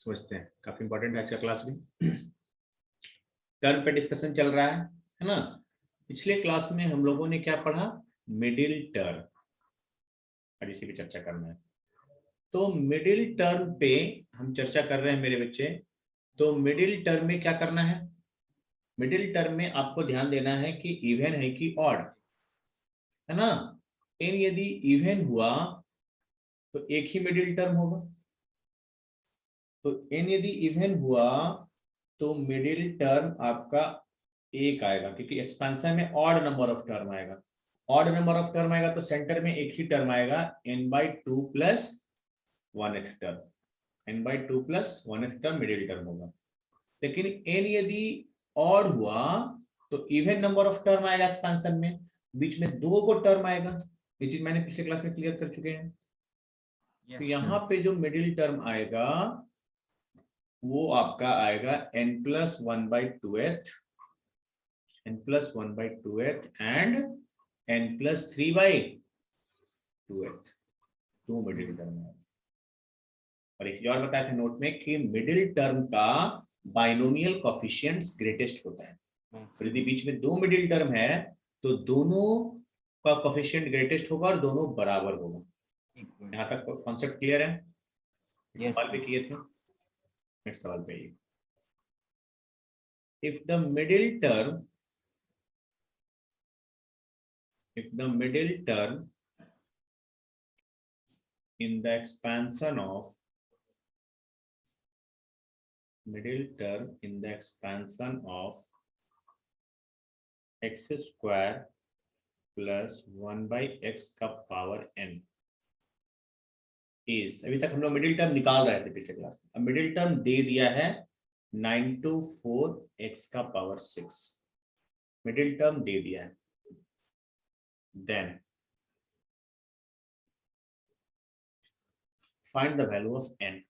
समझते हैं, काफी इंपॉर्टेंट है आज का क्लास भी। टर्म पे डिस्कशन चल रहा है ना। पिछले क्लास में हम लोगों ने क्या पढ़ा, मिडिल टर्म, और इसी पे चर्चा करना है। तो मिडिल टर्म पे हम चर्चा कर रहे हैं मेरे बच्चे। तो मिडिल टर्म में क्या करना है, मिडिल टर्म में आपको ध्यान देना है कि इवन है कि ऑड, है ना। इन यदि इवन हुआ तो एक ही मिडिल टर्म होगा, तो इन यदि इवन हुआ तो मिडिल टर्म आपका एक आएगा, क्योंकि एक्सपेंशन में ऑड नंबर ऑफ टर्म आएगा। ऑड नंबर ऑफ टर्म आएगा तो सेंटर में एक ही टर्म आएगा, n/2 plus 1th term, n/2 plus 1th term middle term होगा। लेकिन n यदि ऑड हुआ तो इवन नंबर ऑफ टर्म आएगा एक्सपेंशन में, बीच में दो को टर्म आएगा। ये चीज मैंने पिछले क्लास में क्लियर कर चुके हैं। तो यहाँ पे जो मिडिल टर्म आएगा वो आपका आएगा n+1/2th, n+1/2th and n+3/2th, to middle term है। और एक चीज और बताया था नोट में कि मिडिल टर्म का बाइनोमियल कोफिशिएंट्स ग्रेटेस्ट होता है। तो यदि बीच में दो मिडिल टर्म है तो दोनों का कोफिशिएंट ग्रेटेस्ट होगा और दोनों बराबर होगा। यहाँ तक कॉन्सेप्ट क्लियर है? सवाल पे किए थे, नेक्स्ट सवाल पे। if the middle term in the expansion of x square plus 1/x का पावर n is, अभी तक हम लोग मिडिल टर्म निकाल रहे थे पिछले क्लास में। अब मिडिल टर्म दे दिया है 924x का पावर 6, मिडिल टर्म दे दिया है। Then find the value of n,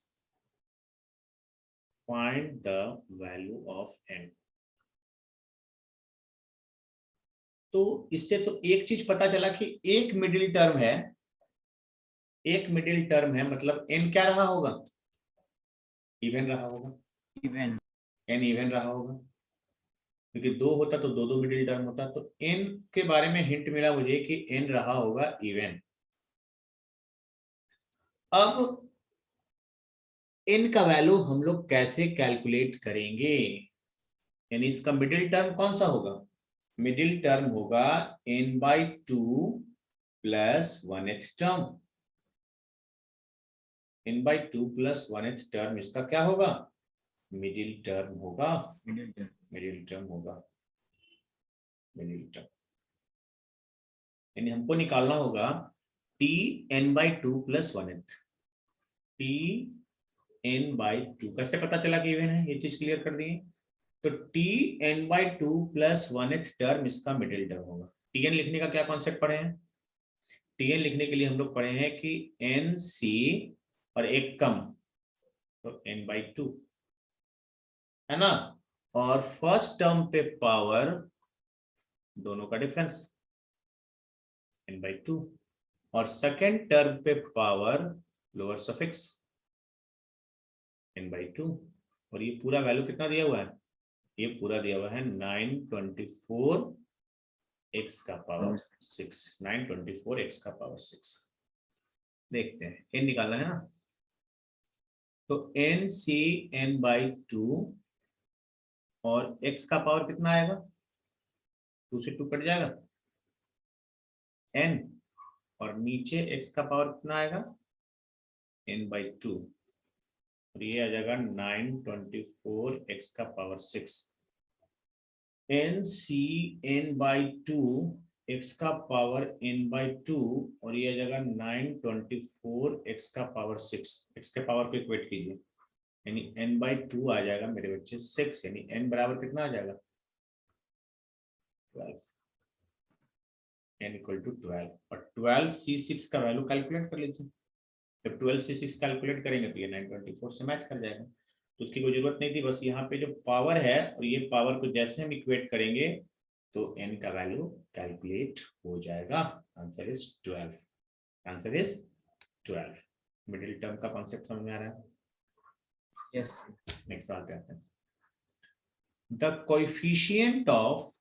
find the value of n। तो इससे तो एक चीज पता चला कि एक मिडिल टर्म है, एक मिडिल टर्म है, मतलब n क्या रहा होगा, इवन रहा होगा, इवन n इवन रहा होगा, क्योंकि दो होता तो दो दो मिडिल टर्म होता। तो n के बारे में हिंट मिला मुझे कि n रहा होगा इवन। अब n का वैल्यू हम लोग कैसे कैलकुलेट करेंगे, यानी इसका मिडिल टर्म कौन सा होगा, मिडिल टर्म होगा n/2 plus 1th term, n/2 plus 1th term इसका क्या होगा, मिडिल टर्म होगा, मिडिल टर्म होगा, मिडिल टर्म। यानी हमको निकालना होगा tn/2 प्लस 1th, tn/2 कैसे पता चला कि इवन है, ये चीज क्लियर कर दिए। तो tn/2 प्लस 1th टर्म इसका मिडिल टर्म होगा। tn लिखने का क्या कॉन्सेप्ट पढ़े हैं, tn लिखने के लिए हम लोग पढ़े हैं कि nc और एक कम तो n/2 है ना, और फर्स्ट टर्म पे पावर दोनों का डिफरेंस n/2, और सेकेंड टर्म पे पावर लोअर सफिक्स n/2। और ये पूरा वैल्यू कितना दिया हुआ है, ये पूरा दिया हुआ है 924 x का पावर 6, 924 x का पावर 6। देखते हैं n निकालना है ना। तो nc n/2 और x का पावर कितना आएगा, 2 से 2 कट जाएगा n, और नीचे x का पावर कितना आएगा n/2, और ये आ जाएगा 924 x का पावर 6। nc n/2 x का पावर n/2 और ये आ जाएगा 924 x का पावर 6। x के पावर को इक्वेट कीजिए, यानी n/2 आ जाएगा मेरे बच्चे 6, यानी n बराबर कितना आ जाएगा 12, n इक्वल टू 12। और 12c6 का वैल्यू कैलकुलेट कर लीजिए। जब 12c6 कैलकुलेट करेंगे तो ये 924 से मैच कर जाएगा, तो उसकी कोई जरूरत नहीं थी। बस यहाँ पे जो पावर है और ये पावर को जैसे हम इक्वेट करेंगे तो n का वैल्यू कैलकुलेट हो जाएगा। Answer is 12, answer is 12। Middle term का कॉन्सेप्ट समझ में आ रहा है? Yes. नेक्स्ट सवाल पे आते हैं। The coefficient of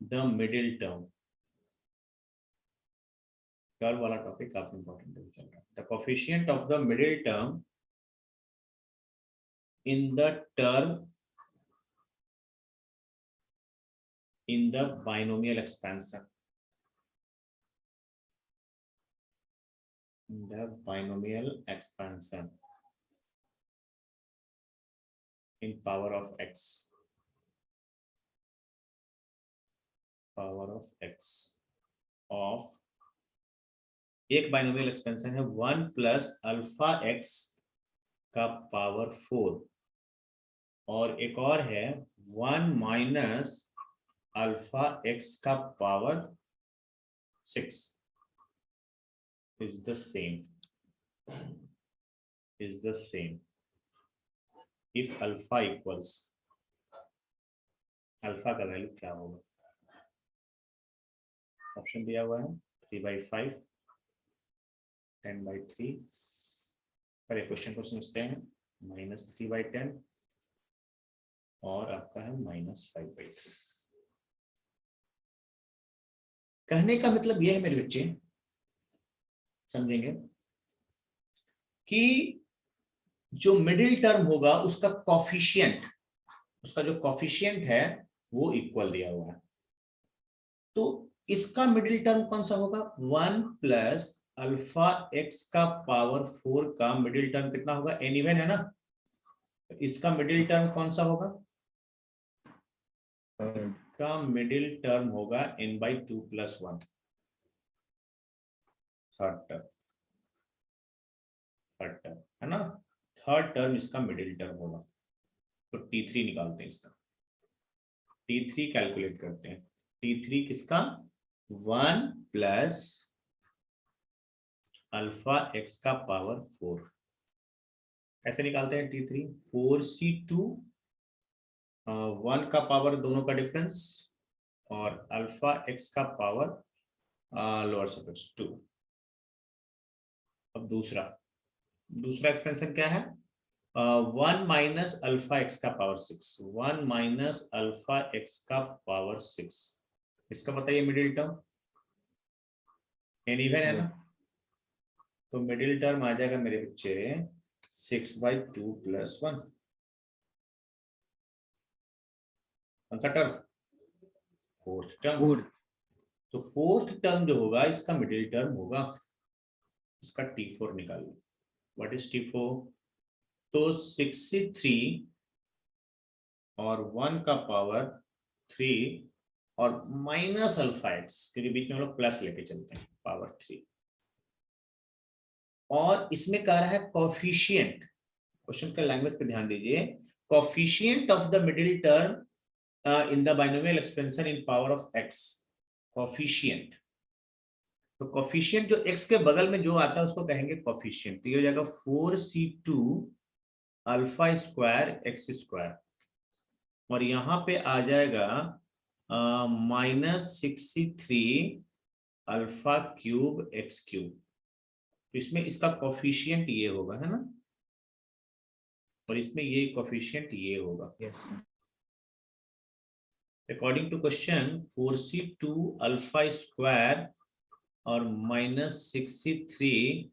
the middle term, curve वाला टॉपिक काफी इंपॉर्टेंट चल रहा है। The coefficient of the middle term in the term in the binomial expansion. In the binomial expansion in power of x. Power of x of एक binomial expansion है 1 plus alpha x का power 4 और एक और है 1 minus alpha x का power 6 is the same if alpha equals, alpha का value क्या होगा? ऑप्शन दिया हुआ है 3/5, 10/3। पर क्वेश्चन को समझते हैं। -3/10 और आपका है -5/3। कहने का मतलब यह है मेरे बच्चे, समझेंगे कि जो मिडिल टर्म होगा उसका जो कॉफिशिएंट है वो इक्वल दिया हुआ है। तो इसका मिडिल टर्म कौन सा होगा? 1 प्लस अल्फा एक्स का पावर 4 का मिडिल टर्म कितना होगा? n इवन है ना, तो इसका मिडिल टर्म कौन सा होगा? इसका मिडिल टर्म होगा n/2 + 1, थर्ड टर्म है ना। थर्ड टर्म इसका मिडिल टर्म होगा। तो T3 निकालते हैं इसका, T3 कैलकुलेट करते हैं। T3 किसका? 1 प्लस अल्फा एक्स का पावर 4। कैसे निकालते हैं T3? 4c2 1 का पावर दोनों का डिफरेंस और अल्फा एक्स का पावर लोअर सफिक्स 2। अब दूसरा एक्सपेंशन क्या है? 1 माइनस अल्फा एक्स का पावर 6, 1 माइनस अल्फा एक्स का पावर 6। इसका बताइए मिडिल टर्म, एन इवन है ना, तो मिडिल टर्म आ जाएगा मेरे बच्चे 6/2 + 1। कौन सा टर्म? Fourth term. तो फोर्थ टर्म जो होगा इसका मिडिल टर्म होगा, इसका T4 निकालिए। What is T4? तो 63 और 1 का पावर 3 और माइनस अल्फा एक्स, क्योंकि बीच में हम लोग प्लस लेके चलते हैं, पावर 3। और इसमें कह रहा है कोएफिशिएंट, क्वेश्चन के लैंग्वेज पे ध्यान दीजिए, coefficient of the middle term in the binomial expansion in power of x, coefficient. तो कोफिशिएंट जो x के बगल में जो आता है उसको कहेंगे कोफिशिएंट। तो ये हो जाएगा 4c2 alpha square x square और यहाँ पे आ जाएगा -63 अल्फा क्यूब एक्स क्यूब। तो इसमें इसका कोफिशिएंट ये होगा, है ना, और इसमें ये कोफिशिएंट ये होगा। Yes. According to question, 4c2 alpha square और -63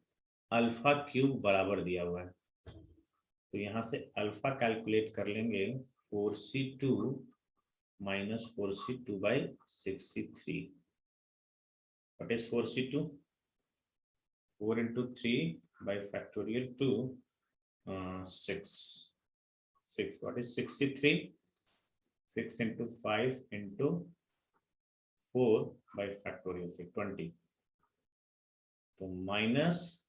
अल्फा क्यूब बराबर दिया हुआ है। तो यहाँ से अल्फा कैलकुलेट कर लेंगे, 4c2 - 4c2/63। What is 4c2? 4 × 3/2 6। What is 63? 6 × 5 × 4/2 20। तो -3/10,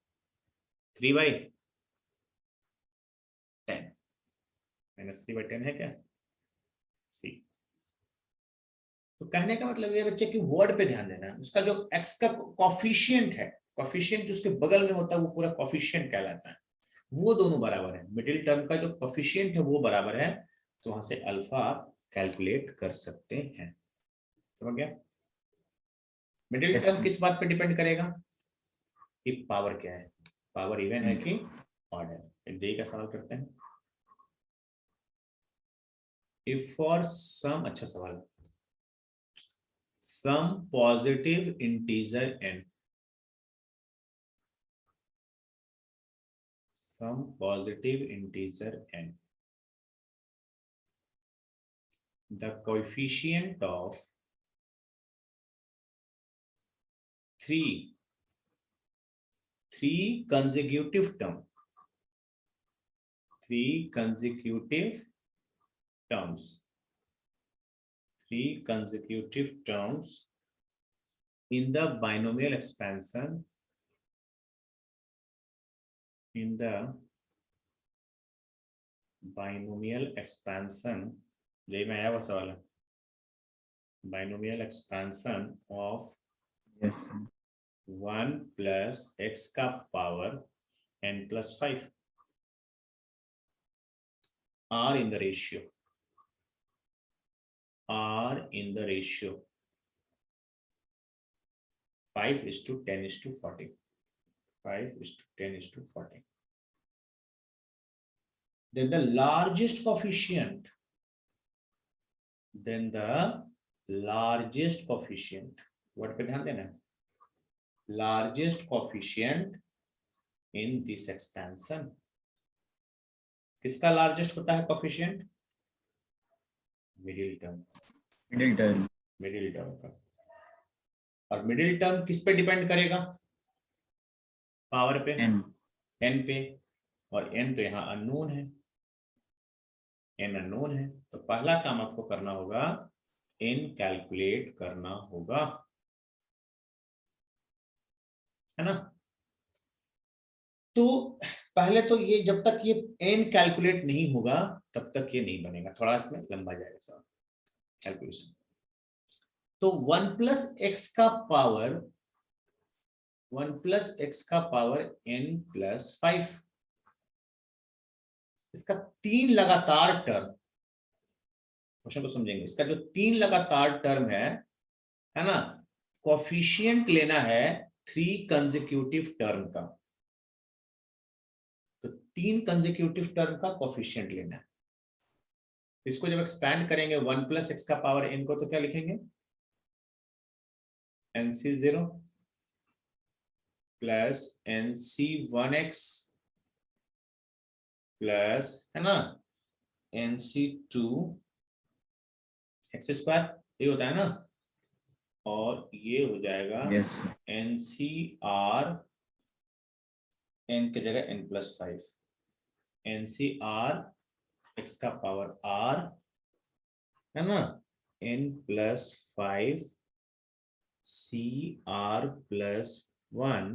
-3/10 है क्या? सी। तो कहने का मतलब ये बच्चे कि वर्ड पे ध्यान देना है, उसका जो x का कोफिशिएंट है, कोफिशिएंट जो उसके बगल में होता है वो पूरा कोफिशिएंट कहलाता है, वो दोनों बराबर है। मिडिल टर्म का जो कोफिशिएंट है वो बराबर है, तो वहां से अल्फा आप कैलकुलेट कर सकते हैं। समझ गया? मिडिल टर्म किस बात पे डिपेंड करेगा? कि पावर क्या है, पावर इवन है कि ऑड है। एक जेई का सवाल करते हैं। इफ फॉर सम, अच्छा सवाल, some positive integer n, some positive integer n, the coefficient of three consecutive terms in the binomial expansion, यही में आया वो सवाल है, binomial expansion of yes 1 plus x का power n plus 5 are in the ratio 5:10:40, 5:10:40. Then the largest coefficient, what पे ध्यान देना है, largest coefficient in this expansion, किसका largest होता है coefficient? मिडिल टर्म का। और मिडिल टर्म किस पे डिपेंड करेगा? पावर पे, n पे, और n तो यहाँ अननोन है, n अननोन है, तो पहला काम आपको करना होगा n कैलकुलेट करना होगा, है ना। तो पहले तो ये, जब तक ये n कैलकुलेट नहीं होगा तब तक ये नहीं बनेगा, थोड़ा इसमें लंबा जाएगा सर कैलकुलेशन। तो 1 प्लस एक्स का पावर n प्लस 5, इसका 3 लगातार टर्म, क्वेश्चन को समझेंगे, इसका जो 3 लगातार टर्म है ना, कोफिशिएंट लेना है 3 कंसेक्यूटिव टर्म का, तो 3 कंसेक्यूटिव टर्म का कोफिशिएंट लेना है। तो इसको जब एक्सपैंड करेंगे 1 प्लस एक्स का पावर n को, तो क्या लिखेंगे, nc0 प्लस nc1x प्लस, है ना, nc2 एक्स स्क्वायर, ये होता है ना, और ये हो जाएगा yes ncr, n की जगह n प्लस 5, ncr x का पावर r, है ना, n plus 5 cr plus 1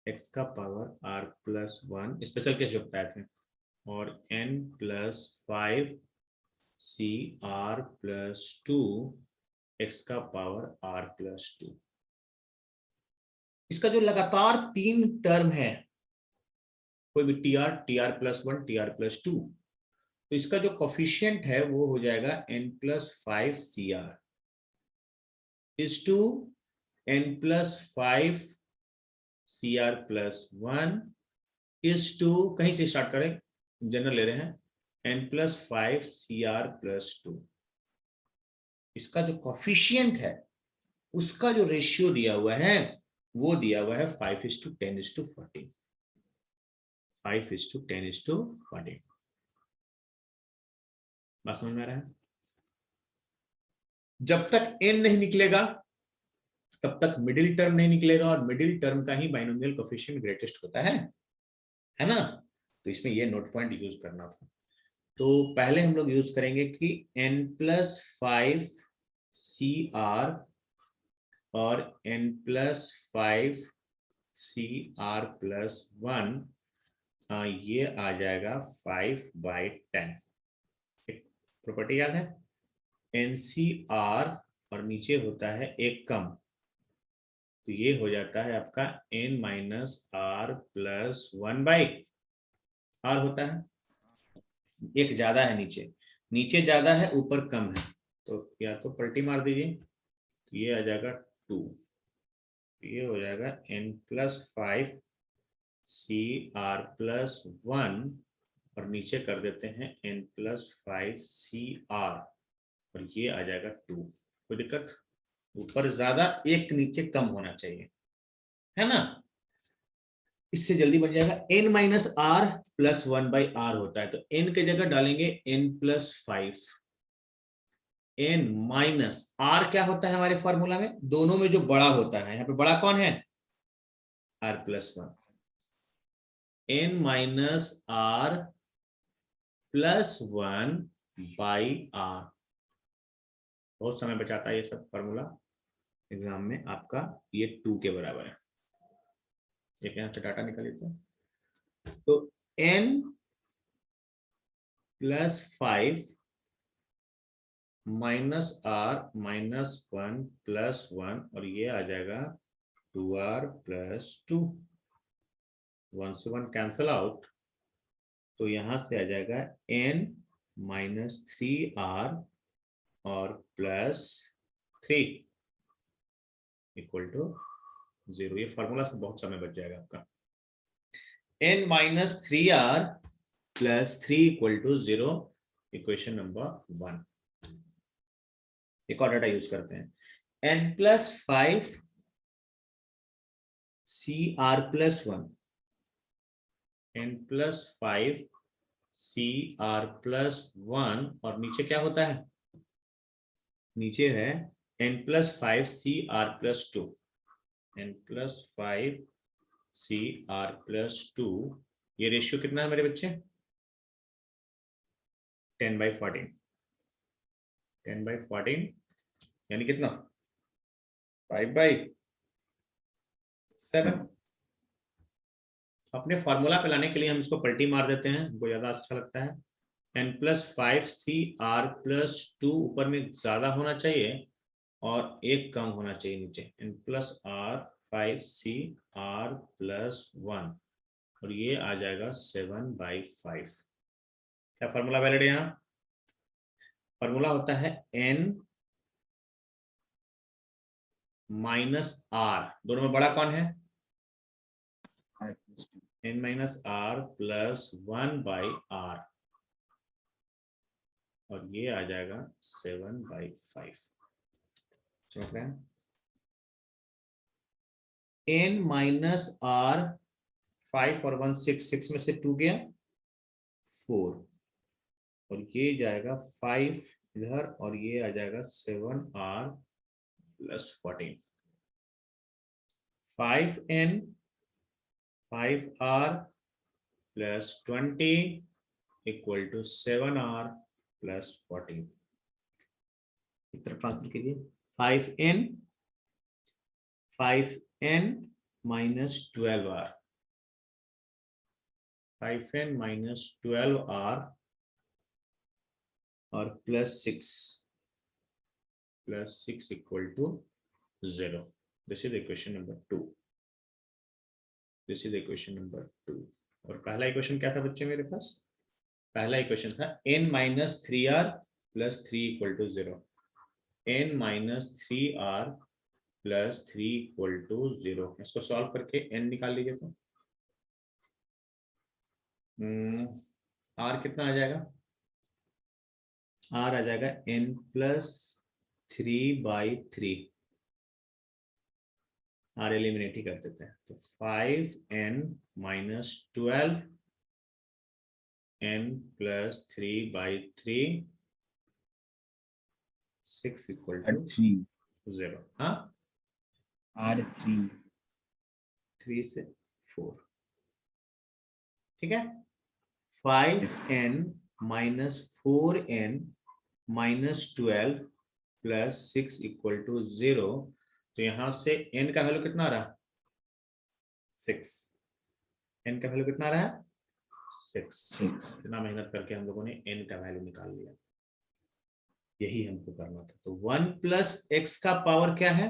x का power r plus 1, special case बताए थे, और n plus 5 cr plus 2 x का पावर r प्लस 2। इसका जो लगातार 3 टर्म है, कोई भी tr प्लस 1, tr प्लस 2, तो इसका जो कोफिशिएंट है वो हो जाएगा n plus 5 cr is to n plus 5 cr plus 1 is to, कहीं से स्टार्ट करें, जनरल ले रहे हैं, n प्लस 5 cr प्लस 2। इसका जो कोफिशिएंट है उसका जो रेशियो दिया हुआ है वो दिया हुआ है 5:10:40, 5:10:40। बात समझ में आ रहा है? जब तक n नहीं निकलेगा तब तक मिडिल टर्म नहीं निकलेगा, और मिडिल टर्म का ही बाइनोमियल कोफिशिएंट ग्रेटेस्ट होता है ना। तो इसमें ये नोट पॉइंट यूज करना था। तो पहले हम लोग यूज करेंगे कि n प्लस 5 cr और n प्लस 5 cr प्लस 1, ये आ जाएगा 5/10। प्रॉपर्टी याद है, NCR और नीचे होता है एक कम, तो ये हो जाता है आपका n minus r plus 1/r होता है। एक ज्यादा है, नीचे ज्यादा है, ऊपर कम है, तो या तो पलटी मार दीजिए, तो ये आ जाएगा 2, ये हो जाएगा n प्लस 5 CR+1 और नीचे कर देते हैं n+5CR और ये आ जाएगा 2। कोई दिक्कत? ऊपर ज्यादा, एक नीचे कम होना चाहिए, है ना। इससे जल्दी बन जाएगा। n-r+1/r होता है, तो n की जगह डालेंगे n+5। n माइनस r क्या होता है हमारे फॉर्मूला में, दोनों में जो बड़ा होता है, यहाँ पे बड़ा कौन है, r+1। n-r+1/r। बहुत समय बचाता है ये सब फॉर्मूला एग्जाम में आपका। ये 2 के बराबर है। एक यहाँ से डाटा निकाल लेते हैं, तो n+5 -r-1+1 और ये आ जाएगा 2r+2। 1 से 1 कैंसल आउट, तो यहां से आ जाएगा n-3r और +3 इक्वल टू 0। ये फॉर्मूला से बहुत समय बच जाएगा आपका। n-3r +3 equal to 0, equation number 1। एक और डाटा यूज करते हैं, n+5 CR+1, n+5 CR+1 और नीचे क्या होता है, नीचे है n+5 CR+2, n+5 CR+2। ये रेशियो कितना है मेरे बच्चे, 10/14। 10/14 यानी कितना, 5/7। अपने फॉर्मूला पे लाने के लिए हम इसको पलटी मार देते हैं, हमको ज्यादा अच्छा लगता है। n+5 CR+2 ऊपर में ज्यादा होना चाहिए और एक कम होना चाहिए नीचे, n+r5 CR+1 और ये आ जाएगा 7/5। क्या फॉर्मूला वैलिड है यहाँ, फॉर्मूला होता है n-r, दोनों में बड़ा कौन है, n-r+1/r और ये आ जाएगा 7/5। समझ रहे हैं, n-r 5 और 1 6 में से 2 गया 4 और ये जाएगा 5 इधर और ये आ जाएगा 7r+14। 5n-5r+20 equal to 7r+14। इस तरफ ट्रांसफर कीजिए, 5n-12r, 5n-12r और +6 equal to 0। This is equation number 2। This is equation number 2। और पहला इक्वेशन क्या था बच्चे मेरे पास, पहला इक्वेशन था n-3r+3 equal to 0। n-3r+3 equal to 0। इसको सॉल्व करके n निकाल लीजिए, तो r कितना आ जाएगा, r आ जाएगा n+3/3। r एलिमिनेट ही कर देते हैं, तो 5n-12 n+3/3 6 इक्वल टू 0। हाँ, R3 3 से 4, ठीक है। 5n-4n-12 +6 equal to 0। तो यहां से n का वैल्यू कितना आ रहा है, 6। n का वैल्यू कितना आ रहा है, 6। इतना मेहनत करके हम लोगों ने n का वैल्यू निकाल लिया, यही हमको करना था। तो 1 + x का पावर क्या है,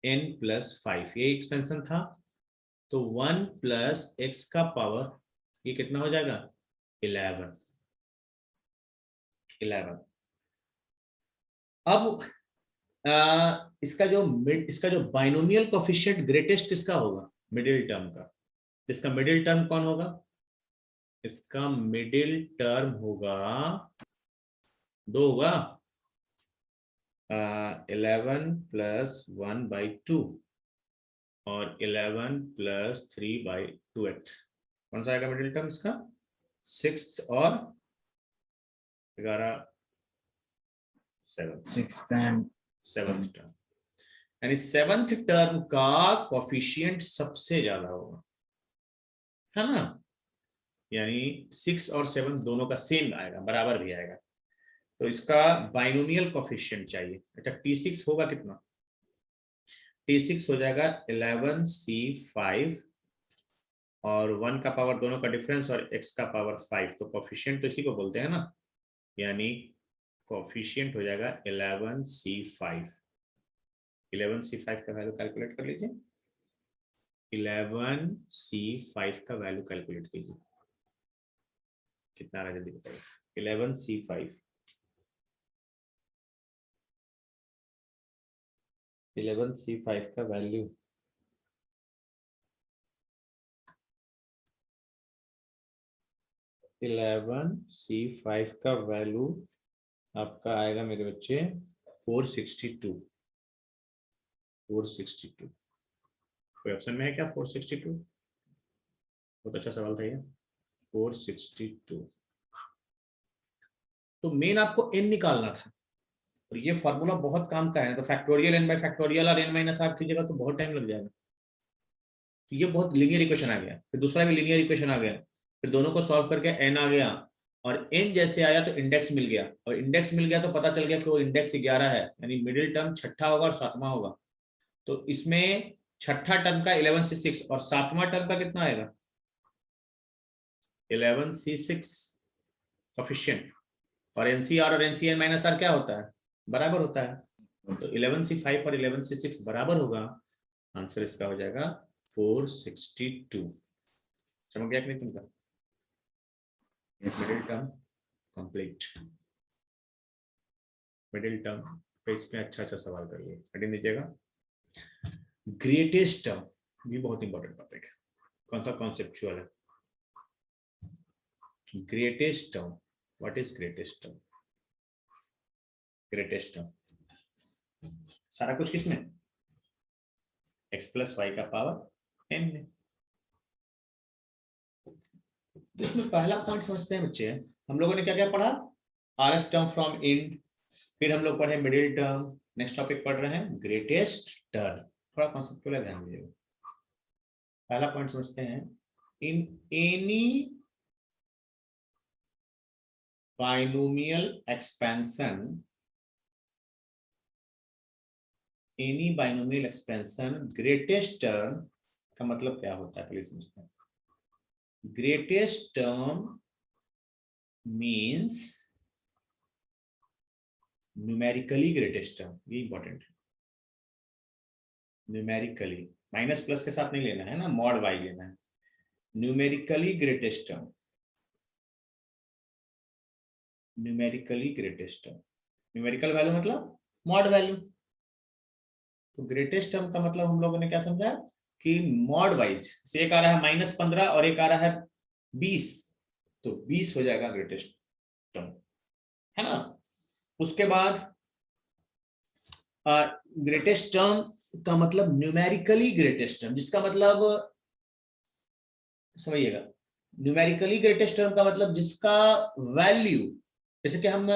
n+5, ये एक्सपेंशन था। तो 1 + x का पावर ये कितना हो जाएगा, 11। अब इसका जो बाइनोमियल कोएफिशिएंट ग्रेटेस्ट किसका होगा, मिडिल टर्म का। इसका मिडिल टर्म कौन होगा? इसका मिडिल टर्म होगा 2 होगा 11 प्लस 1/2 और 11 प्लस 3/2 कौन सा आएगा मिडिल टर्म इसका? 6 और 11 7th टर्म, यानी 7th टर्म का कोफिशिएंट सबसे ज्यादा होगा, है ना? यानी 6 और 7 दोनों का सेम आएगा, बराबर भी आएगा। तो इसका बाइनोमियल कोफिशिएंट चाहिए। अच्छा T6 होगा कितना? T6 हो जाएगा 11C5 और 1 का पावर दोनों का डिफरेंस और x का पावर 5, तो कोफिशिएंट तो इसी को बोलते हैं ना, यानी कोफिशिएंट हो जाएगा 11C5। 11C5 का वैल्यू कैलकुलेट कर लीजिए। 11C5 का वैल्यू कैलकुलेट कीजिए, कितना आ रहा है जल्दी बताइए। 11C5 का वैल्यू 11C5 का वैल्यू आपका आएगा मेरे बच्चे 462। कोई ऑप्शन में है क्या 462? बहुत अच्छा सवाल था ये, 462। तो मेन आपको n निकालना था और ये फॉर्मूला बहुत काम का है, तो फैक्टोरियल n बाय फैक्टोरियल और n माइनस r कीजिएगा तो बहुत टाइम लग जाएगा। तो ये बहुत लीनियर इक्वेशन आ गया, फिर दूसरा भी लीनियर इक्वेशन आ गया, फिर दोनों को सॉल्व करके n आ गया और n जैसे आया तो इंडेक्स मिल गया, और इंडेक्स मिल गया तो पता चल गया कि वो इंडेक्स 11 है, यानी मिडिल टर्म छठा होगा और 7वां होगा। तो इसमें छठा टर्म का 11C6 और 7वां टर्म का कितना आएगा? 11C6 सफिशिएंट, और NCR और NCN माइनस r क्या होता है? बराबर होता है। तो 11C5 और 11C6 बराबर होगा, आंसर इसका हो जाएगा 462। समझ गया कि नहीं तुमका? Middle term complete. Middle term page पे अच्छा सवाल करिए, हेडिंग दीजिएगा ग्रेटेस्ट टर्म, भी बहुत इंपॉर्टेंट टॉपिक है। कौन सा कॉन्सेप्चुअल है? Greatest term, what is greatest term? Greatest term सारा कुछ किसमें? x प्लस वाई का पावर n में। तो इसमें पहला पॉइंट समझते हैं बच्चे, हम लोगों ने क्या क्या पढ़ा? RF टर्म फ्रॉम इन, फिर हम लोग पढ़े मिडिल टर्म, नेक्स्ट टॉपिक पढ़ रहे हैं ग्रेटेस्ट टर्म। थोड़ा कॉन्सेप्चुअल ध्यान दीजिएगा। पहला पॉइंट समझते हैं, in any binomial expansion, any binomial expansion greatest term का मतलब क्या होता है प्लीज समझते हैं। Greatest term means numerically greatest term, ये इंपॉर्टेंट है। न्यूमेरिकली, माइनस प्लस के साथ नहीं लेना है ना, मॉड वाई लेना है। Numerically greatest term, numerically greatest term, numerical value मतलब मॉड वैल्यू। तो ग्रेटेस्ट टर्म का मतलब हम लोगों ने क्या समझा कि मॉड वाइज से एक आ रहा है -15 और एक आ रहा है 20, तो 20 हो जाएगा ग्रेटेस्ट टर्म, है ना। उसके बाद ग्रेटेस्ट टर्म का मतलब न्यूमेरिकली ग्रेटेस्ट टर्म, जिसका मतलब समझिएगा, न्यूमेरिकली ग्रेटेस्ट टर्म का मतलब जिसका वैल्यू, जैसे कि हम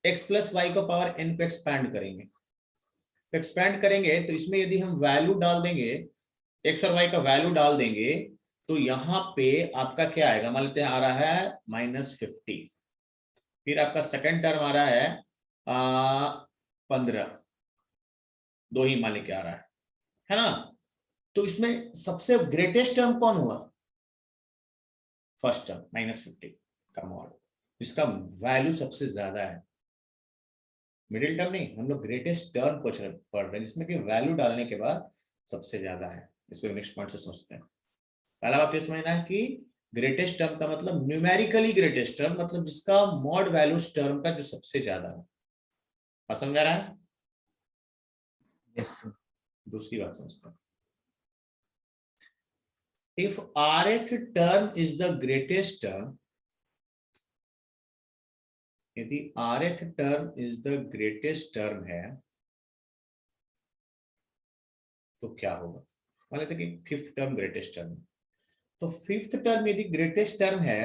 x प्लस वाई को पावर n को एक्सपैंड करेंगे, तो इसमें यदि हम वैल्यू डाल देंगे, x और y का वैल्यू डाल देंगे, तो यहाँ पे आपका क्या आएगा, मान लेते हैं आ रहा है -50, फिर आपका सेकंड टर्म आ रहा है 15, 2 ही मान लेके आ रहा है ना। तो इसमें सबसे ग्रेटेस्ट टर्म कौन हुआ? फर्स्ट टर्म -50 का मॉड, इसका वैल्यू सबसे ज्यादा है। मिडिल टर्म नहीं, हम लोग ग्रेटेस्ट टर्म को पढ़ रहे हैं जिसमें कि वैल्यू डालने के बाद सबसे ज्यादा है। इसको नेक्स्ट पॉइंट से समझते हैं। पहला बात ये समझना है कि ग्रेटेस्ट टर्म का मतलब न्यूमेरिकली ग्रेटेस्ट टर्म, मतलब जिसका मॉड वैल्यू टर्म का जो सबसे ज्यादा है। समझ आ रहा है? यस। दूसरी बात समझते हैं, if rth term is the greatest term, यदि rth term is the greatest term है तो क्या होगा? मान लेते हैं कि फिफ्थ टर्म ग्रेटेस्ट टर्म, तो फिफ्थ टर्म यदि ग्रेटेस्ट टर्म है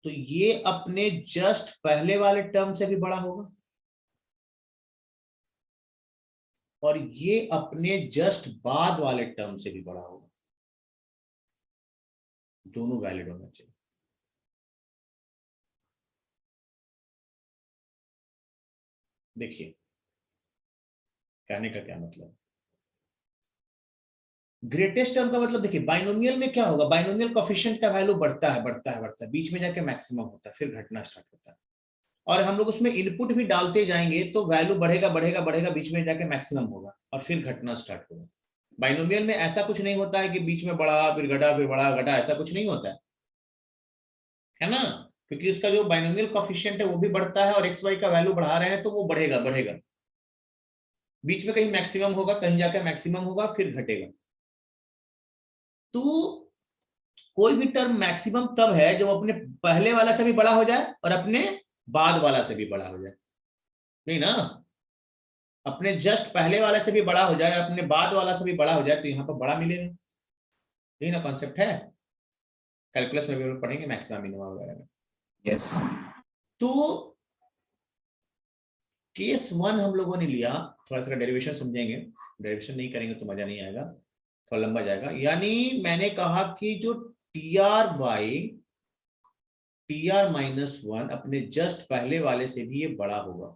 तो ये अपने जस्ट पहले वाले टर्म से भी बड़ा होगा और ये अपने जस्ट बाद वाले टर्म से भी बड़ा होगा, दोनों वैलिड होना चाहिए। देखिए कहने का क्या मतलब, ग्रेटेस्ट टर्म का मतलब देखिए बाइनोमियल में क्या होगा, बाइनोमियल कोएफिशिएंट का वैल्यू बढ़ता है बढ़ता है बढ़ता है, बीच में जाके मैक्सिमम होता है, फिर घटना स्टार्ट होता है, और हम लोग उसमें इनपुट भी डालते जाएंगे तो वैल्यू बढ़ेगा बढ़ेगा बढ़ेगा, बीच में जाके मैक्सिमम होगा और फिर घटना स्टार्ट होगा। बाइनोमियल में ऐसा कुछ नहीं होता है कि बीच में बढ़ा फिर घटा फिर बढ़ा घटा, ऐसा कुछ नहीं होता है ना, क्योंकि उसका जो बाइनोमियल कोएफिशिएंट है वो भी बढ़ता है और एक्स वाई का वैल्यू बढ़ा रहे हैं तो वो बढ़ेगा बढ़ेगा, बीच में कहीं मैक्सिमम होगा, कहीं जाके मैक्सिमम होगा, फिर घटेगा। तो कोई भी टर्म मैक्सिमम तब है जो अपने पहले वाला से भी बड़ा हो जाए और अपने बाद वाला से भी बड़ा हो जाए, नहीं ना, अपने जस्ट पहले वाले से भी बड़ा हो जाए, अपने बाद वाला से भी बड़ा हो जाए, तो यहाँ पर बड़ा मिलेगा, यही ना कॉन्सेप्ट है, कैलकुलस में भी पढ़ेंगे मैक्सिमा मिनिमा वगैरह में। यस तो केस वन हम लोगों ने लिया, थोड़ा सा डेरिवेशन समझेंगे, डेरिवेशन नहीं करेंगे तो मजा नहीं आएगा, थोड़ा लंबा जाएगा। यानी मैंने कहा कि जो TR by TR minus one अपने जस्ट पहले वाले से भी ये बड़ा होगा,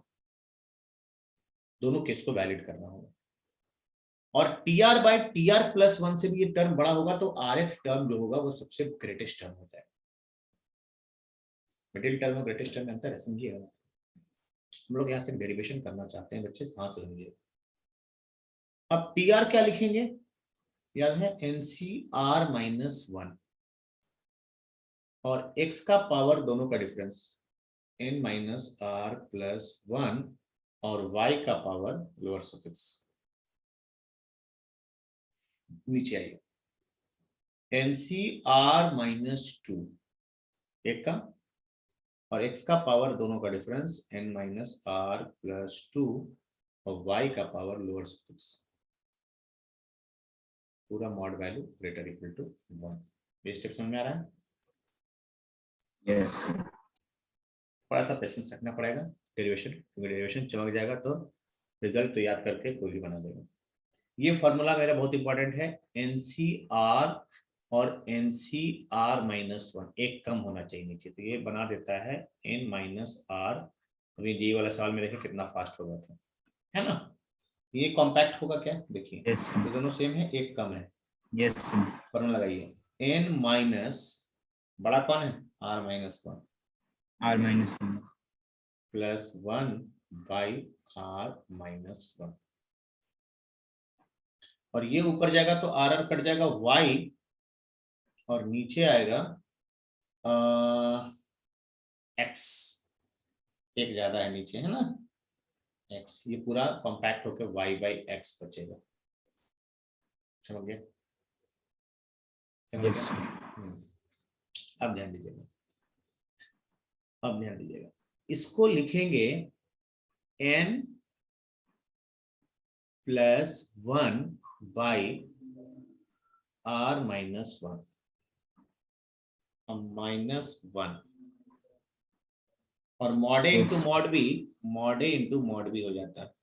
दोनों केस को वैलिड करना होगा, और TR by TR plus one से भी ये टर्म बड़ा होगा, तो आरएफ टर्म जो होगा वो सबसे ग्रेटेस्ट टर्म होता है। मिडिल टर्म और ग्रेटेस्ट टर्म में अंतर है, समझिएगा। हम लोग यहाँ से डेरिवेशन करना चाहते हैं बच्चे, हाँ से समझिए। अब टीआर क्या लिखेंगे, याद है एनसीआर माइनस वन, और x का पावर दोनों का difference n minus r plus one, और y का पावर लोअर सफिक्स, नीचे आइए, NCR माइनस टू एक का, और x का पावर दोनों का difference n minus r plus two, और y का पावर लोअर सफिक्स, पूरा mod value greater equal to 1। ये स्टेप समझ में आ रहा है? यस थोड़ा सा पेशेंस रखना पड़ेगा डेरिवेशन, क्योंकि डेरिवेशन चमक जाएगा तो रिजल्ट तो याद करके कोई भी बना देगा। ये फॉर्मूला मेरा बहुत इंपॉर्टेंट है, NCR और NCR माइनस वन एक कम होना चाहिए नीचे, तो ये बना देता है n माइनस आर। अभी जी वाला सवाल में देखिए कितना फास्ट हो गया था, है ना, ये कॉम्पैक्ट होगा क्या, देखिए यस ये दोनों सेम है, एक कम है, यस फॉर्मूला लगाइए, n माइनस बड़ा कौन है, r minus one r minus one plus one by r minus one, और ये ऊपर जाएगा तो आर आर कट जाएगा y, और नीचे आएगा x, एक ज्यादा है नीचे, है ना x, ये पूरा कॉम्पैक्ट होकर y बाई एक्स बचेगा, समझ गए? यस अब ध्यान दीजिएगा, अब ध्यान दीजिएगा, इसको लिखेंगे n plus one by r minus one, minus one, और मॉड ए इंटू मॉड बी, मॉड ए इंटू मॉड बी हो जाता है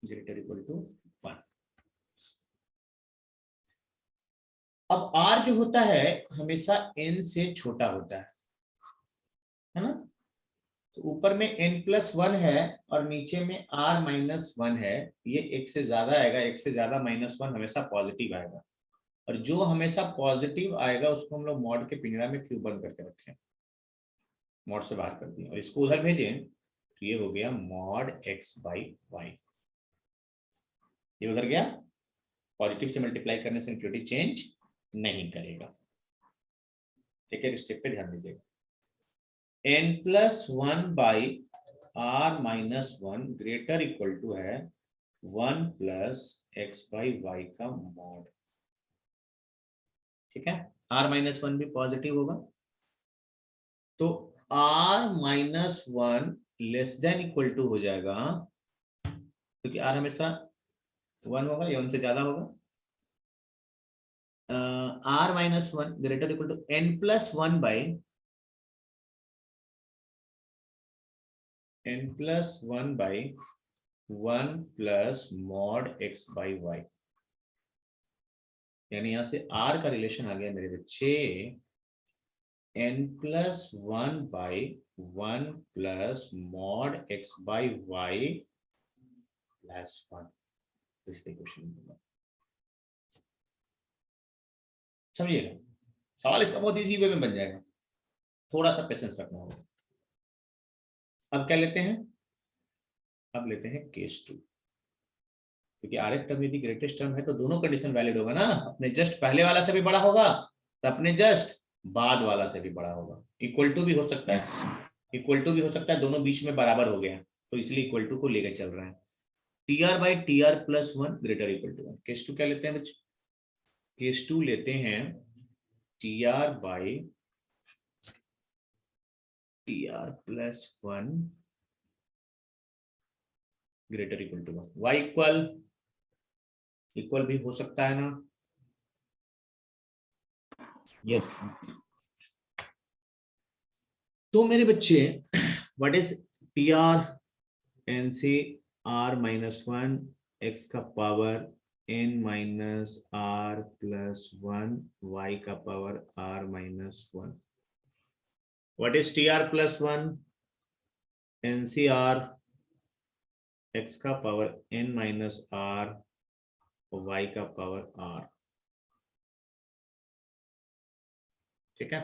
ग्रेटर इक्वल टू 1। अब r जो होता है हमेशा n से छोटा होता है ना, तो ऊपर में n प्लस वन है और नीचे में r माइनस वन है, ये एक से ज्यादा आएगा, एक से ज्यादा माइनस वन हमेशा पॉजिटिव आएगा, और जो हमेशा पॉजिटिव आएगा उसको हम लोग मॉड के पिंजरा में क्यों बंद करके रखें, मॉड से बाहर कर दिए और इसको उधर भेजें, तो ये हो गया मॉड x बाई वाई, ये उधर गया, पॉजिटिव से मल्टीप्लाई करने से इनफिनिटी चेंज नहीं करेगा। ठीक है, स्टेप पे ध्यान दीजिएगा, n plus one by r minus one greater equal to है 1 प्लस एक्स बाई वाई का मॉड। ठीक है, r माइनस वन भी पॉजिटिव होगा, तो r minus one less than equal to हो जाएगा, क्योंकि r हमेशा 1 होगा या 1 से ज्यादा होगा, r minus one greater equal to n plus one by n plus one by 1 plus mod x by y. यानी यहां से r का रिलेशन आ गया मेरे बच्चे n plus one by 1 plus mod x by y plus 1। इसलिए question समझिएगा, सवाल इसका बहुत इजी वे में बन जाएगा, थोड़ा सा पेशेंस रखना होगा। अब क्या लेते हैं, अब लेते हैं केस 2, क्योंकि आर एफ टर्म यदि ग्रेटेस्ट टर्म है तो दोनों कंडीशन वैलिड होगा ना, अपने जस्ट पहले वाला से भी बड़ा होगा तो अपने जस्ट बाद वाला से भी बड़ा होगा। इक्वल टू भी हो सकता है, इक्वल टू भी हो सकता है, दोनों बीच में बराबर हो गया तो इसलिए इक्वल टू को लेकर चल रहा है। T r by t are plus one greater equal to one. Case 2 क्या लेते हैं बच्चे, केस 2 लेते हैं t r by t are plus one greater equal to one. Y equal equal भी हो सकता है ना, यस। तो मेरे बच्चे what is T r n से आर माइनस वन एक्स का power N minus r plus one y का power r minus one. What is T R plus one N C R X का power N minus R Y का power R. ठीक है,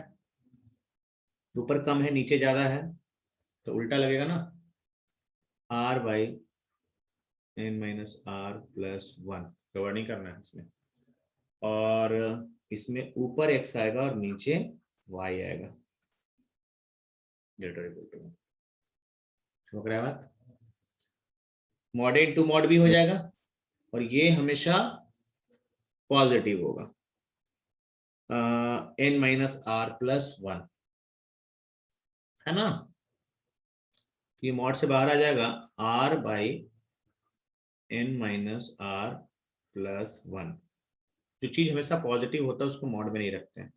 ऊपर कम है नीचे ज्यादा है तो उल्टा लगेगा ना, r by n minus r plus one, cover नहीं करना है इसमें, और इसमें ऊपर एक्स आएगा और नीचे वाई आएगा ग्रेटर इक्वल टू वन। समझ रहे हैं बात, मॉड इन टू मॉड भी हो जाएगा और ये हमेशा पॉजिटिव होगा, n minus r plus one है ना, ये मॉड से बाहर आ जाएगा r by n minus r plus one. जो चीज हमेशा पॉजिटिव होता है उसको मॉड में नहीं रखते हैं,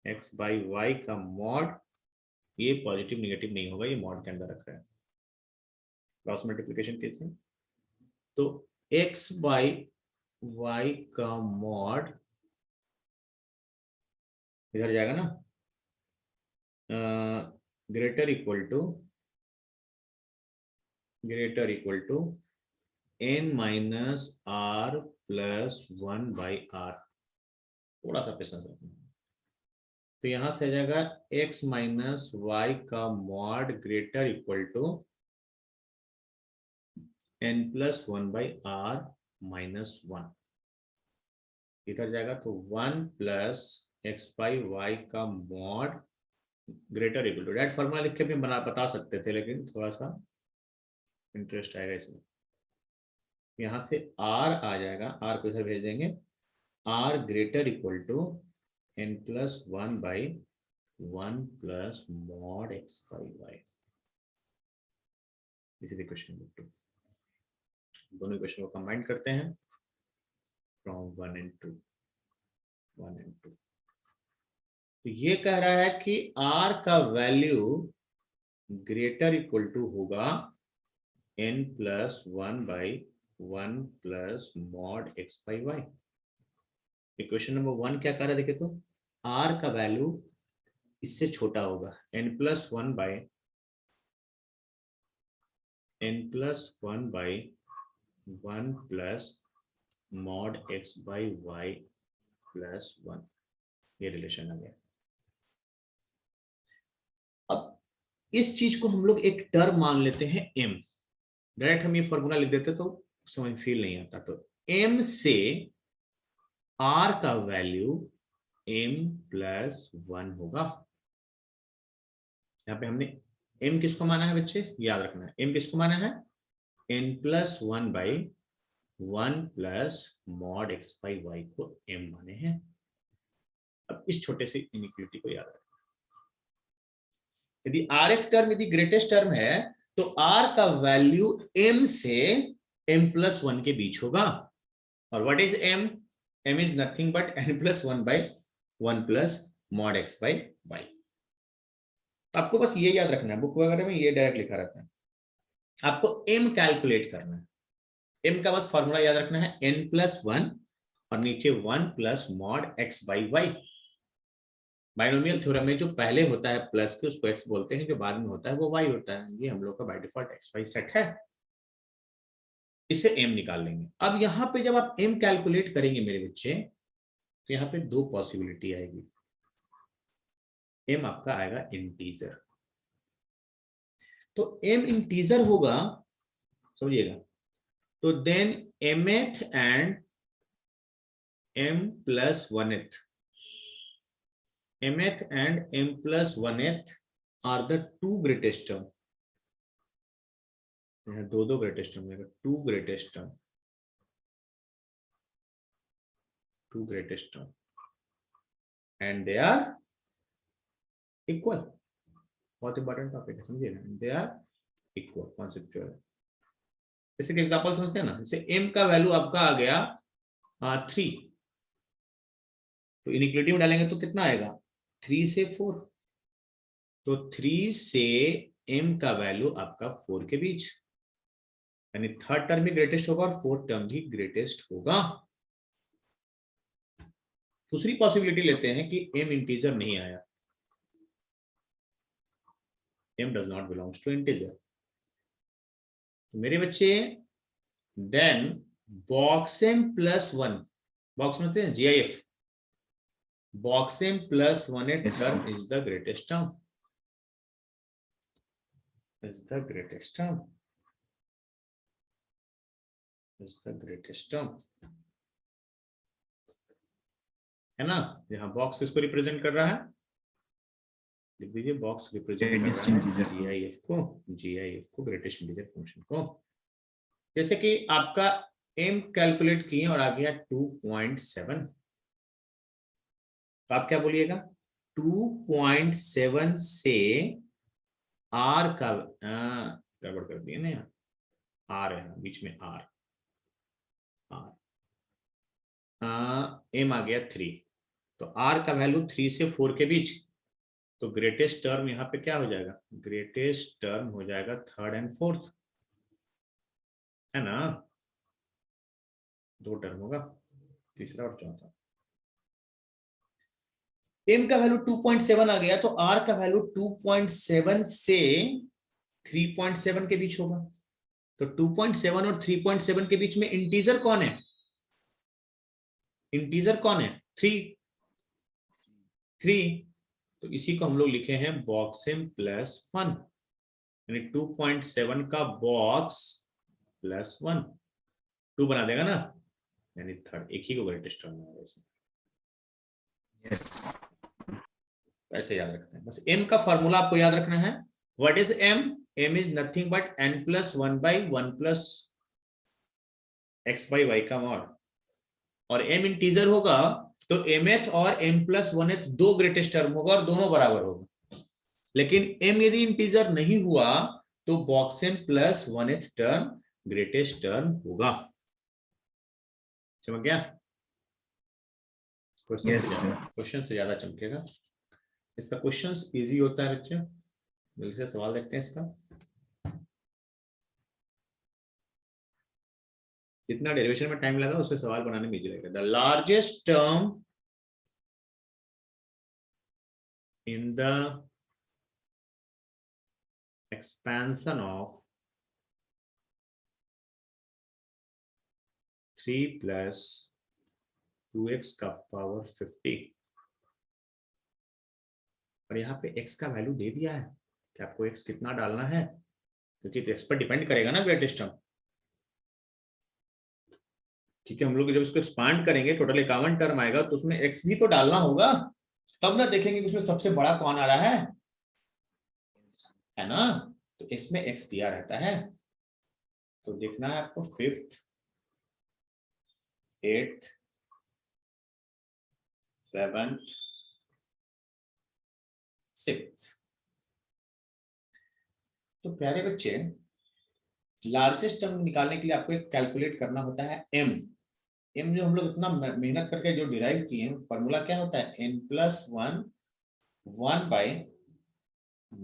एक्स बाई वाई का मॉड ये पॉजिटिव निगेटिव नहीं होगा, ये मॉड के अंदर रख रहा है क्रॉस मल्टीप्लिकेशन केस में। तो x बाई वाई का मॉड इधर जाएगा ना, greater equal to n minus r plus one by r. थोड़ा सा पेशेंस रखना, तो यहां से आ जाएगा x माइनस वाई का mod greater equal to N plus one by R minus one. इधर जाएगा तो one plus x by Y का mod greater equal to, direct formula लिख के भी बता सकते थे लेकिन थोड़ा सा इंटरेस्ट आएगा इसमें। यहाँ से r आ जाएगा, r को इधर भेज देंगे, r greater equal to N plus one by one plus mod x by y. This is question number 2। दोनों क्वेश्चन को कंबाइन करते हैं फ्रॉम वन एंड टू। तो ये कह रहा है कि r का वैल्यू ग्रेटर इक्वल टू होगा n plus one by one plus mod x by y. Equation number 1 क्या कर रहा है देखे तो, r का वैल्यू इससे छोटा होगा, n plus one by one plus mod x by y plus one. ये रिलेशन आ गया। अब इस चीज को हम लोग एक टर्म मान लेते हैं m, डायरेक्ट हम ये फॉर्मूला लिख देते तो समझ फील नहीं आता, तो m से r का वैल्यू m प्लस वन होगा। यहाँ पे हमने m किसको माना है बच्चे, याद रखना है m किसको माना है, n plus one by 1 plus mod x by y को m माने हैं। अब इस छोटे से इनइक्वालिटी को याद रखना, यदि rx टर्म यदि ग्रेटेस्ट टर्म है तो r का वैल्यू m से m प्लस 1 के बीच होगा। और what is m? m is nothing but n plus 1 by 1 plus mod x by y. आपको बस ये याद रखना है, बुक वगैरह में ये डायरेक्ट लिखा रहता है, आपको m कैलकुलेट करना है। m का बस फॉर्मूला याद रखना है n प्लस 1 और नीचे 1 plus mod x by y. Binomial theorem में जो पहले होता है प्लस के उसको x बोलते हैं, जो बाद में होता है वो y होता है। ये हम लोग का by default x y set है, इससे m निकाल लेंगे। अब यहाँ पे जब आप m कैलकुलेट करेंगे मेरे बच्चे, तो यहाँ पे दो पॉसिबिलिटी आएगी। m आपका आएगा इंटीजर, तो m इंटीजर होगा, समझिएगा, तो then mth and m plus 1th, mth and m plus 1th are the two greatest term. दो ग्रेटेस्ट टर्म लेगा, two greatest term and they are equal. बहुत इंपॉर्टेंट टॉपिक है, समझिए ना, दे आर इक्वल कॉन्सेप्चुअल। जैसे कि एग्जांपल समझते हैं ना, जैसे m का वैल्यू आपका आ गया 3, तो इनइक्वालिटी में डालेंगे तो कितना आएगा 3 से 4, तो 3 से m का वैल्यू आपका 4 के बीच, यानी थर्ड टर्म भी ग्रेटेस्ट होगा और फोर्थ टर्म भी ग्रेटेस्ट होगा। दूसरी पॉसिबिलिटी लेते हैं कि m इंटीजर नहीं आया, m does not belongs to integer. तो मेरे बच्चे then box m plus 1, box में होते हैं GIF, box m plus 1th term is the greatest term, is the greatest term, is the greatest term, है ना। यहाँ बॉक्स इसको रिप्रेजेंट कर रहा है, लिख दीजिए बॉक्स रिप्रेजेंट कर रहा है GIF को ग्रेटेस्ट इंटीजर फंक्शन को। जैसे कि आपका m कैलकुलेट किए और आ गया 2.7, तो आप क्या बोलिएगा 2.7 से r का गड़बड़ कर दिए ना, r है बीच में, r m आ गया 3, तो r का वैल्यू 3 से 4 के बीच, तो ग्रेटेस्ट टर्म यहाँ पे क्या हो जाएगा, ग्रेटेस्ट टर्म हो जाएगा थर्ड एंड फोर्थ, है ना, दो टर्म होगा, तीसरा और चौथा। m का वैल्यू 2.7 आ गया, तो r का वैल्यू 2.7 से 3.7 के बीच होगा, तो 2.7 और 3.7 के बीच में इंटीजर कौन है, इंटीजर कौन है 3, तो इसी को हम लोग लिखे हैं बॉक्स m प्लस 1, यानी 2.7 का बॉक्स प्लस 1, 2 बना देगा ना, यानी थर्ड, एक ही को ग्रेटेस्ट टर्म है इसमें। यस, ऐसे याद रखते हैं, बस m का फॉर्मूला आपको याद रखना है। What is m? m is nothing but n plus 1 by 1 plus x by Y का मॉड, और m इंटीजर होगा तो mth और m प्लस 1th दो ग्रेटेस्ट टर्म होगा और दोनों बराबर होगा। लेकिन m यदि इंटीजर नहीं हुआ तो box m plus 1th term greatest term होगा। समझ गया? क्वेश्चन से ज्यादा चमकेगा, इसका क्वेश्चन इजी होता है बच्चे। जल्दी से सवाल देखते हैं इसका। जितना डेरिवेशन में टाइम लगा उससे सवाल बनाने में इजी लगेगा। The largest term in the expansion of 3 plus 2x का पावर 50, और यहाँ पे x का वैल्यू दे दिया है कि आपको x कितना डालना है, क्योंकि तो x पर डिपेंड करेगा ना ग्रेटेस्ट टर्म, क्योंकि हम लोग जब इसको एक्सपांड करेंगे टोटल 51 टर्म आएगा तो उसमें x भी तो डालना होगा, तब ना देखेंगे कि उसमें सबसे बड़ा कौन आ रहा है ना। तो इसमें x दिया रहता है, तो देखना है आपको 5th 8th 7th 6th। तो प्यारे बच्चे, लार्जेस्ट टर्म निकालने के लिए आपको एक कैलकुलेट करना होता है m। m जो हम लोग इतना मेहनत करके जो डिराइव किए हैं, फॉर्मूला क्या होता है, n+1 1 by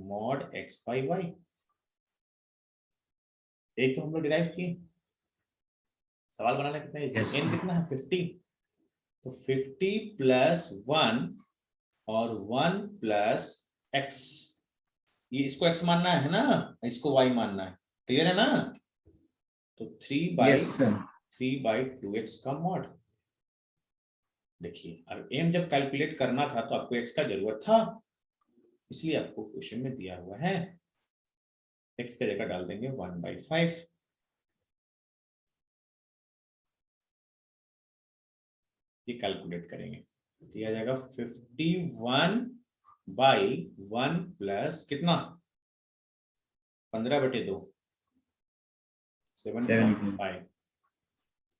mod x by y। एक तो हम लोग डिराइव किए, सवाल बनाना कितना है, Yes, n sir. कितना है 50, तो 50 + 1 और 1 + x, ये इसको x मानना है ना, इसको y मानना है, क्लियर है ना। तो Yes, sir. 3/2x का मॉड। देखिए अब m जब कैलकुलेट करना था तो आपको x का जरूरत था, इसलिए आपको क्वेश्चन में दिया हुआ है, x की जगह डाल देंगे 1/5। ये कैलकुलेट करेंगे, दिया जाएगा 51/1 प्लस कितना, 15/2 7.5,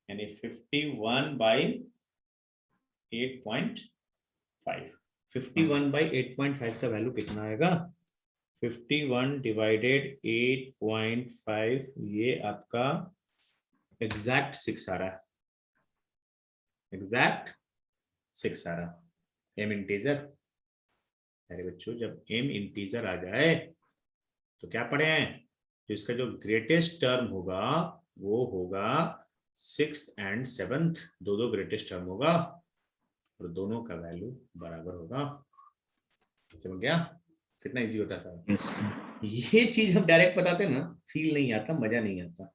यानी 51/8.5। 51/8.5 का वैल्यू कितना आएगा, 51/8.5, ये आपका एग्जैक्ट 6 आ रहा है, एग्जैक्ट 6 आ रहा है। m इंटीजर, अरे बच्चों जब m इंटीजर आ जाए तो क्या पढ़े हैं, तो इसका जो ग्रेटेस्ट टर्म होगा वो होगा 6th and 7th, दो ग्रेटेस्ट टर्म होगा और दोनों का वैल्यू बराबर होगा। समझ गया कितना इजी होता है सर। Yes, sir. ये चीज हम डायरेक्ट बताते ना, फील नहीं आता, मजा नहीं आता,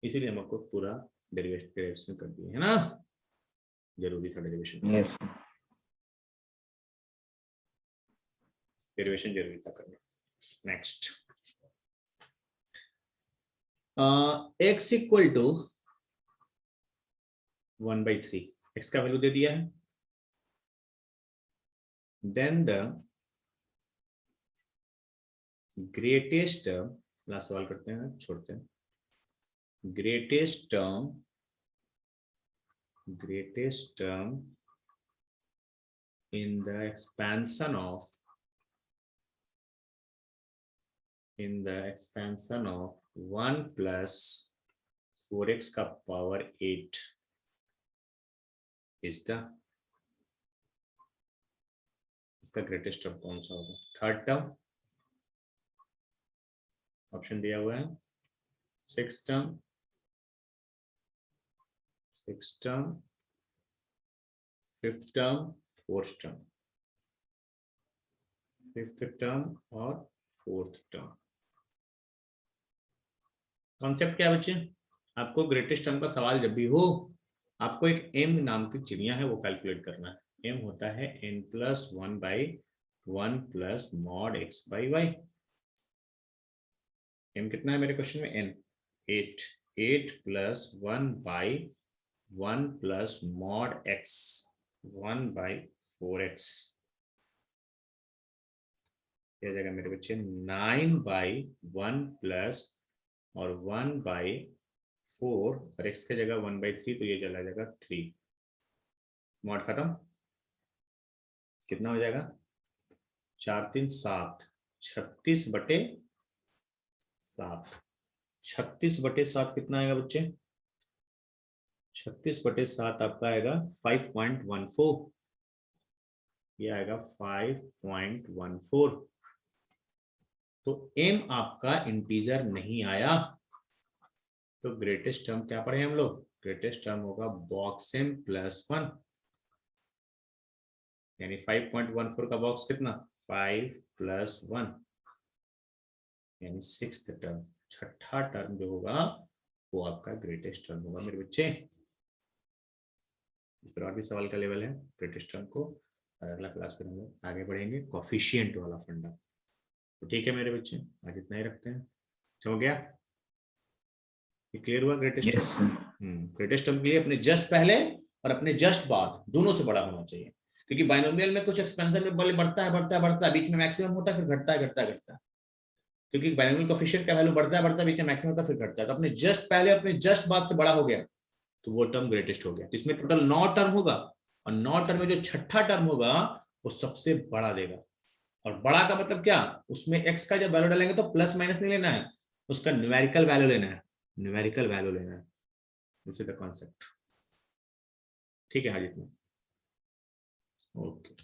इसीलिए हम आपको पूरा डेरिवेशन कर दिए है ना, जरूरी था डेरिवेशन, Yes, sir. डेरिवेशन जरूरी था करना। Next, x equal to 1/3, x का वैल्यू दे दिया है, then the greatest term, last सवाल करते हैं, छोड़ते हैं, greatest term in the expansion of 1 plus 4x का पावर 8 is the, इसका ग्रेटेस्ट टर्म कौन सा होगा, थर्ड टर्म, ऑप्शन दिया हुआ है, sixth term, fifth term, fourth term, fifth term और फोर्थ टर्म। कॉन्सेप्ट क्या बच्चे, आपको ग्रेटेस्ट टर्म का सवाल जब भी हो, आपको एक m नाम की चिड़िया है वो कैलकुलेट करना है। m होता है n+1/1 plus mod x by y। m कितना है मेरे क्वेश्चन में, n 8 + 1/1 plus mod x 1/4x, यह जाएगा मेरे बच्चे 9/1 प्लस और 1/4 और x की जगह 1/3, तो ये चला जाएगा 3, मॉड खत्म, कितना हो जाएगा 4 3 7, 36/7, 36/7 कितना आएगा बच्चे, 36/7 आपका आएगा 5.14, ये आएगा 5.14। तो m आपका इंटीजर नहीं आया, तो ग्रेटेस्ट टर्म क्या पढ़े हम लोग, ग्रेटेस्ट टर्म होगा बॉक्स m +1, यानी 5.14 का बॉक्स कितना, 5 + 1, यानी सिक्स्थ टर्म, छठा टर्म जो होगा वो आपका ग्रेटेस्ट टर्म होगा मेरे बच्चे। इस पर और भी सवाल का लेवल है ग्रेटेस्ट टर्म को, अगला क्लास में हम लोग आगे बढ़ेंगे कोफिशिएंट वाला फंडा। तो ठीक है मेरे बच्चे, आज इतना ही रखते हैं, हो गया, ये क्लियर हुआ greatest Yes, sir. Term. Greatest term के लिए अपने जस्ट पहले और अपने जस्ट बाद दोनों से बड़ा होना चाहिए, क्योंकि बाइनोमियल में कुछ एक्सपेंशन में बल बढ़ता है, बीच में मैक्सिमम होता है, फिर घटता है, क्योंकि बाइनोमियल कोफिशिएंट का वैल्यू बढ़ता है, बीच में मैक्सिमम होता है, फिर घटता है। तो अपने जस्ट पहले अपने जस्ट बाद से बड़ा हो गया तो वो टर्म ग्रेटेस्ट हो गया। तो इसमें टोटल 9 टर्म होगा और 9 टर्म में जो छठा टर्म होगा वो सबसे बड़ा देगा। और बड़ा का मतलब क्या, उसमें x का जब वैल्यू डालेंगे तो प्लस माइनस नहीं लेना है, उसका न्यूमेरिकल वैल्यू लेना है, न्यूमेरिकल वैल्यू लेना है। This is the concept. ठीक है, हाँ जितना ओके।